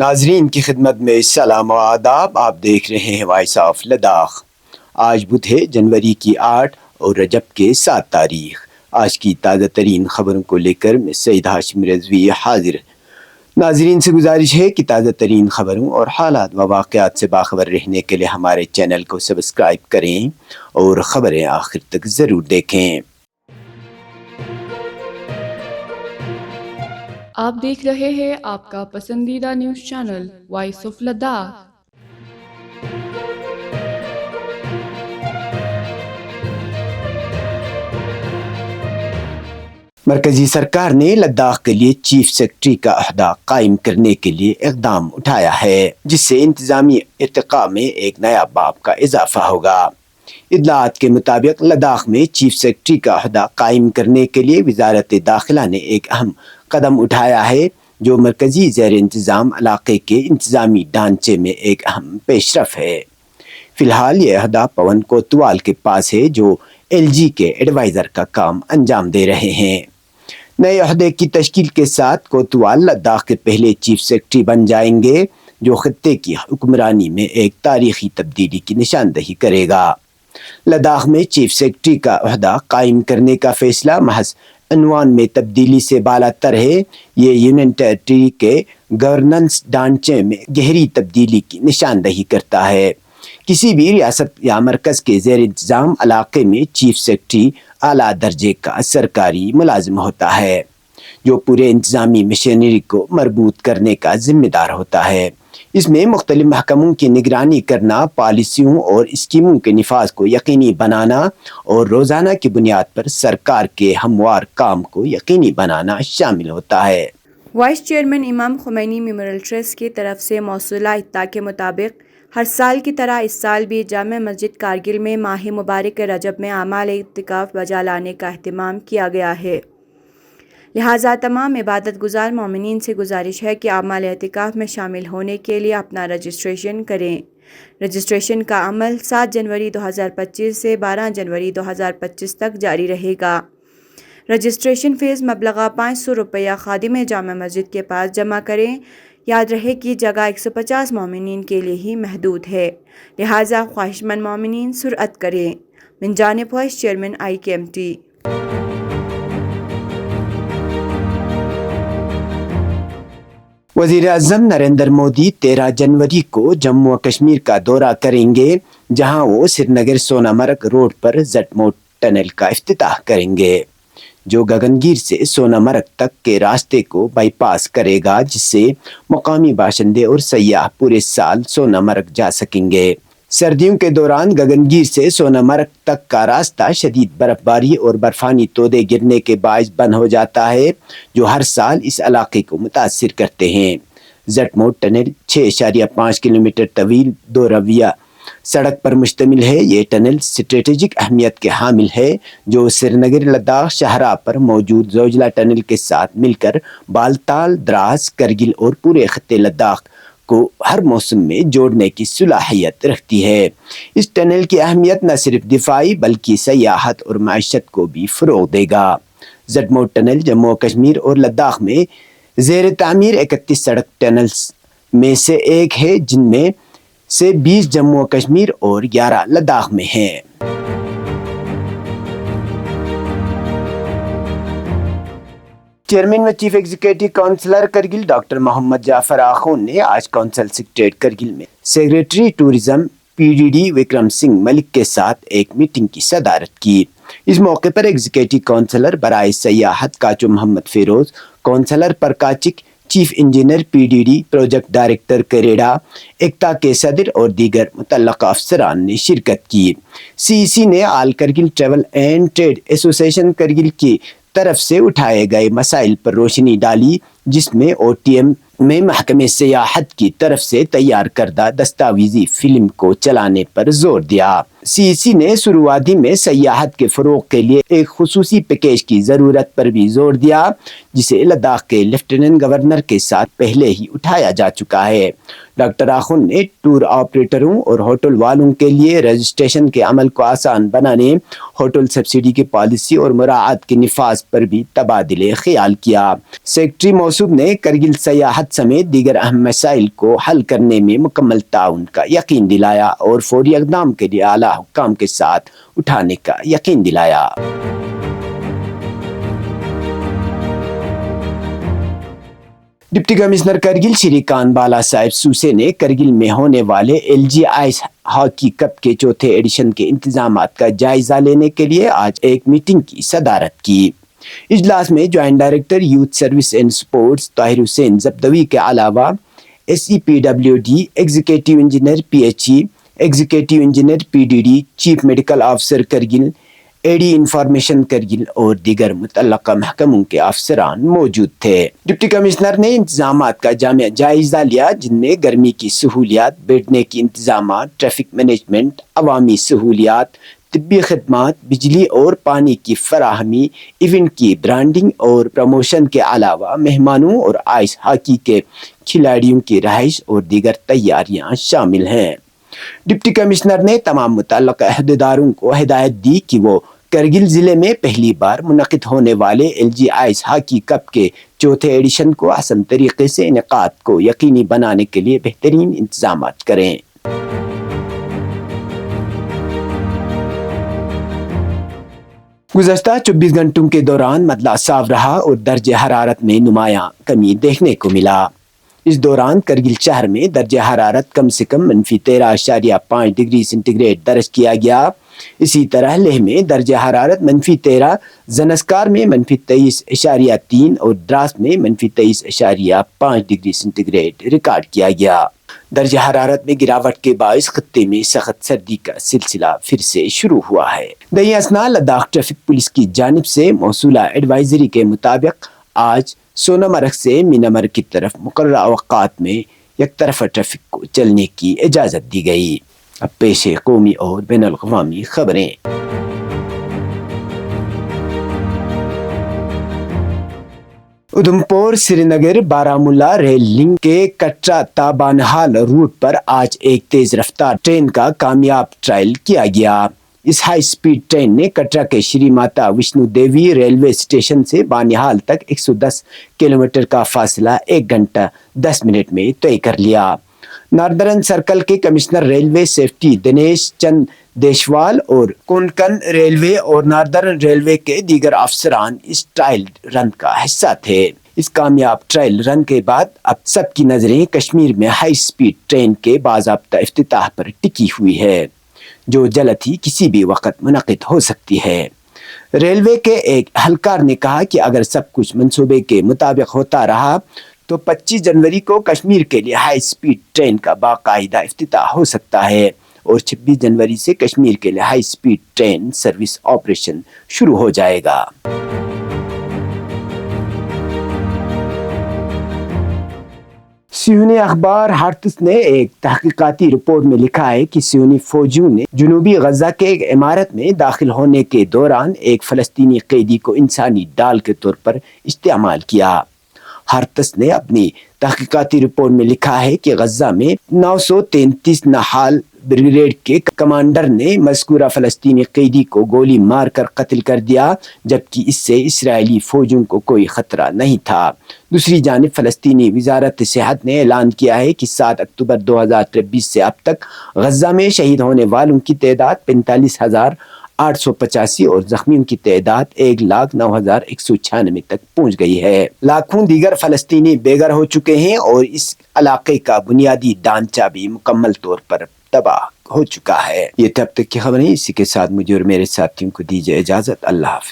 ناظرین کی خدمت میں سلام و آداب. آپ دیکھ رہے ہیں وائس آف لداخ. آج بدھ ہے جنوری کی 8 اور رجب کے 7 تاریخ. آج کی تازہ ترین خبروں کو لے کر میں سعید ہاشم رضوی حاضر. ناظرین سے گزارش ہے کہ تازہ ترین خبروں اور حالات و واقعات سے باخبر رہنے کے لیے ہمارے چینل کو سبسکرائب کریں اور خبریں آخر تک ضرور دیکھیں. آپ دیکھ رہے ہیں آپ کا پسندیدہ news channel voice of Ladakh. مرکزی سرکار نے لداخ کے لیے چیف سیکرٹری کا عہدہ قائم کرنے کے لیے اقدام اٹھایا ہے، جس سے انتظامی ارتقاء میں ایک نیا باب کا اضافہ ہوگا. اطلاعات کے مطابق لداخ میں چیف سیکرٹری کا عہدہ قائم کرنے کے لیے وزارت داخلہ نے ایک اہم قدم اٹھایا ہے، جو مرکزی زیر انتظام علاقے کے انتظامی ڈھانچے میں ایک اہم پیش رفت ہے. فی الحال یہ عہدہ پون کوتوال کے پاس ہے، جو LG کے ایڈوائزر کا کام انجام دے رہے ہیں. نئے عہدے کی تشکیل کے ساتھ کوتوال لداخ کے پہلے چیف سیکرٹری بن جائیں گے، جو خطے کی حکمرانی میں ایک تاریخی تبدیلی کی نشاندہی کرے گا. لداخ میں چیف سیکرٹری کا عہدہ قائم کرنے کا فیصلہ محض عنوان میں تبدیلی سے بالاتر ہے. یہ یونین ٹیریٹری کے گورننس ڈھانچے میں گہری تبدیلی کی نشاندہی کرتا ہے. کسی بھی ریاست یا مرکز کے زیر انتظام علاقے میں چیف سیکرٹری اعلیٰ درجے کا سرکاری ملازم ہوتا ہے، جو پورے انتظامی مشینری کو مربوط کرنے کا ذمہ دار ہوتا ہے. اس میں مختلف محکموں کی نگرانی کرنا، پالیسیوں اور اسکیموں کے نفاذ کو یقینی بنانا اور روزانہ کی بنیاد پر سرکار کے ہموار کام کو یقینی بنانا شامل ہوتا ہے. وائس چیئرمین امام خمینی میموریل ٹرسٹ کی طرف سے موصولہ اطلاع کے مطابق ہر سال کی طرح اس سال بھی جامع مسجد کارگل میں ماہ مبارک رجب میں اعمال اعتکاف بجا لانے کا اہتمام کیا گیا ہے. لہٰذا تمام عبادت گزار مومنین سے گزارش ہے کہ اعمال اعتکاف میں شامل ہونے کے لیے اپنا رجسٹریشن کریں. رجسٹریشن کا عمل 7 جنوری 2025 سے 12 جنوری 2025 تک جاری رہے گا. رجسٹریشن فیس مبلغ 500 روپیہ خادم جامع مسجد کے پاس جمع کریں. یاد رہے کہ جگہ 150 مومنین کے لیے ہی محدود ہے، لہٰذا خواہش مند مومنین سرعت کریں. من جانب وائس چیئرمین IKMT. وزیر اعظم نریندر مودی 13 جنوری کو جموں و کشمیر کا دورہ کریں گے، جہاں وہ سری نگر سونا مرگ روڈ پر زٹمو ٹنل کا افتتاح کریں گے، جو گگنگیر سے سونا مرگ تک کے راستے کو بائی پاس کرے گا، جس سے مقامی باشندے اور سیاح پورے سال سونا مرگ جا سکیں گے. سردیوں کے دوران گگنگیر سے سونا مرگ تک کا راستہ شدید برف باری اور برفانی تودے گرنے کے باعث بند ہو جاتا ہے، جو ہر سال اس علاقے کو متاثر کرتے ہیں. زٹمو ٹنل 6.5 کلومیٹر طویل 2 رویہ سڑک پر مشتمل ہے. یہ ٹنل اسٹریٹجک اہمیت کے حامل ہے، جو سری نگر لداخ شاہراہ پر موجود زوجلا ٹنل کے ساتھ مل کر بالتال، دراس، کرگل اور پورے خطے لداخ کو ہر موسم میں جوڑنے کی صلاحیت رکھتی ہے. اس ٹنل کی اہمیت نہ صرف دفاعی بلکہ سیاحت اور معیشت کو بھی فروغ دے گا. زٹمو ٹنل جموں و کشمیر اور لداخ میں زیر تعمیر 31 سڑک ٹنلز میں سے ایک ہے، جن میں سے 20 جموں و کشمیر اور 11 لداخ میں ہیں. چیئرمین و chief executive councillor Kargil doctor Mohammad Jafar Akhoon نے آج کونسل سکریٹریٹ کرگل میں secretary tourism PDD Vikram Singh Malik کے ساتھ ایک میٹنگ کی صدارت کی. اس موقع پر ایگزیکٹو کونسلر برائے سیاحت Kacho Mohammad Feroz, councillor Parkachik, chief engineer PDD project director KREDA, ایکتا کے صدر اور دیگر متعلقہ افسران نے شرکت کی. CEC نے all Kargil travel and trade association Kargil کی طرف سے اٹھائے گئے مسائل پر روشنی ڈالی، جس میں OTM میں محکمہ سیاحت کی طرف سے تیار کردہ دستاویزی فلم کو چلانے پر زور دیا. CEC نے شروعاتی میں سیاحت کے فروغ کے لیے ایک خصوصی پیکیج کی ضرورت پر بھی زور دیا، جسے لداخ کے لیفٹیننٹ گورنر کے ساتھ پہلے ہی اٹھایا جا چکا ہے. ڈاکٹر آخون نے ٹور آپریٹروں اور ہوٹل والوں کے لیے رجسٹریشن کے عمل کو آسان بنانے، ہوٹل سبسڈی کی پالیسی اور مراعات کے نفاذ پر بھی تبادلہ خیال کیا. سیکرٹری موصوف نے کرگل سیاحت راحت سمیت دیگر اہم مسائل کو حل کرنے میں مکمل تعاون کا یقین دلایا اور فوری اقدام کے لیے اعلیٰ حکام کے ساتھ اٹھانے کا یقین دلایا۔ ڈپٹی کمشنر کرگل شری کان بالا صاحب سوسے نے کرگل میں ہونے والے LG آئس ہاکی کپ کے چوتھے ایڈیشن کے انتظامات کا جائزہ لینے کے لیے آج ایک میٹنگ کی صدارت کی۔ اجلاس میں joint director youth service and sports Tahir Hussain Zabdavi کے علاوہ SEPWD executive engineer PHE، executive engineer PDD، chief medical officer Kargil, AD information Kargil اور دیگر متعلقہ محکموں کے افسران موجود تھے۔ ڈپٹی کمشنر نے انتظامات کا جامع جائزہ لیا، جن میں گرمی کی سہولیات، بیٹھنے کی انتظامات، ٹریفک مینجمنٹ، عوامی سہولیات، طبی خدمات، بجلی اور پانی کی فراہمی، ایونٹ کی برانڈنگ اور پروموشن کے علاوہ مہمانوں اور آئس ہاکی کے کھلاڑیوں کی رہائش اور دیگر تیاریاں شامل ہیں۔ ڈپٹی کمشنر نے تمام متعلقہ عہدیداروں کو ہدایت دی کہ وہ کرگل ضلع میں پہلی بار منعقد ہونے والے LG آئس ہاکی کپ کے چوتھے ایڈیشن کو احسن طریقے سے انعقاد کو یقینی بنانے کے لیے بہترین انتظامات کریں۔ گزشتہ 24 گھنٹوں کے دوران مطلع صاف رہا اور درجہ حرارت میں نمایاں کمی دیکھنے کو ملا۔ اس دوران کرگل شہر میں درجہ حرارت کم سے کم -13.5 ڈگری سینٹی گریڈ درج کیا گیا۔ اسی طرح لیہ میں درجہ حرارت -13، زنسکار میں -23.3 اور دراس میں -23.5 ڈگری سینٹی گریڈ ریکارڈ کیا گیا۔ درجہ حرارت میں گراوٹ کے باعث خطے میں سخت سردی کا سلسلہ پھر سے شروع ہوا ہے۔ دیہی اثنا لداخ ٹریفک پولیس کی جانب سے موصولہ ایڈوائزری کے مطابق آج سونامرگ سے مینامرگ کی طرف مقررہ اوقات میں یک طرفہ ٹریفک کو چلنے کی اجازت دی گئی۔ اب پیش ہے قومی اور بین الاقوامی خبریں۔ ادھمپور سری نگر بارہمولہ ریل لنک کے کٹرا تا بانہال روٹ پر آج ایک تیز رفتار ٹرین کا کامیاب ٹرائل کیا گیا۔ اس ہائی سپیڈ ٹرین نے کٹرا کے شری ماتا وشنو دیوی ریلوے اسٹیشن سے بانہال تک 110 کلومیٹر کا فاصلہ 1 گھنٹہ 10 منٹ میں طے کر لیا۔ ناردرن سرکل کے کمشنر ریلوے سیفٹی دنیش چند دیشوال اور کونکن ریلوے اور ناردرن ریلوے کے دیگر افسران اس ٹرائل رن کا حصہ تھے۔ اس کامیاب ٹرائل رن کے بعد اب سب کی نظریں کشمیر میں ہائی سپیڈ ٹرین کے باضابطہ افتتاح پر ٹکی ہوئی ہے، جو جلد ہی کسی بھی وقت منعقد ہو سکتی ہے۔ ریلوے کے ایک اہلکار نے کہا کہ اگر سب کچھ منصوبے کے مطابق ہوتا رہا تو 25 جنوری کو کشمیر کے لیے ہائی سپیڈ ٹرین کا باقاعدہ افتتاح ہو سکتا ہے اور 26 جنوری سے کشمیر کے لیے high speed train service operation شروع ہو جائے گا۔ صہیونی اخبار ہارتس نے ایک تحقیقاتی رپورٹ میں لکھا ہے کہ صہیونی فوجیوں نے جنوبی غزہ کے ایک عمارت میں داخل ہونے کے دوران ایک فلسطینی قیدی کو انسانی ڈال کے طور پر استعمال کیا۔ ہارتس نے اپنی تحقیقاتی رپورٹ میں لکھا ہے کہ غزہ میں 933 نہال بریگیڈ کے کمانڈر نے مذکورہ فلسطینی قیدی کو گولی مار کر قتل کر دیا، جبکہ اس سے اسرائیلی فوجوں کو کوئی خطرہ نہیں تھا۔ دوسری جانب فلسطینی وزارت صحت نے اعلان کیا ہے کہ 7 اکتوبر 2023 سے اب تک غزہ میں شہید ہونے والوں کی تعداد 45,885 اور زخمیوں کی تعداد 1,09,196 تک پہنچ گئی ہے۔ لاکھوں دیگر فلسطینی بے گھر ہو چکے ہیں اور اس علاقے کا بنیادی ڈھانچہ بھی مکمل طور پر تباہ ہو چکا ہے۔ یہ تب تک کی خبریں، اسی کے ساتھ مجھے اور میرے ساتھیوں کو دیجیے اجازت۔ اللہ حافظ۔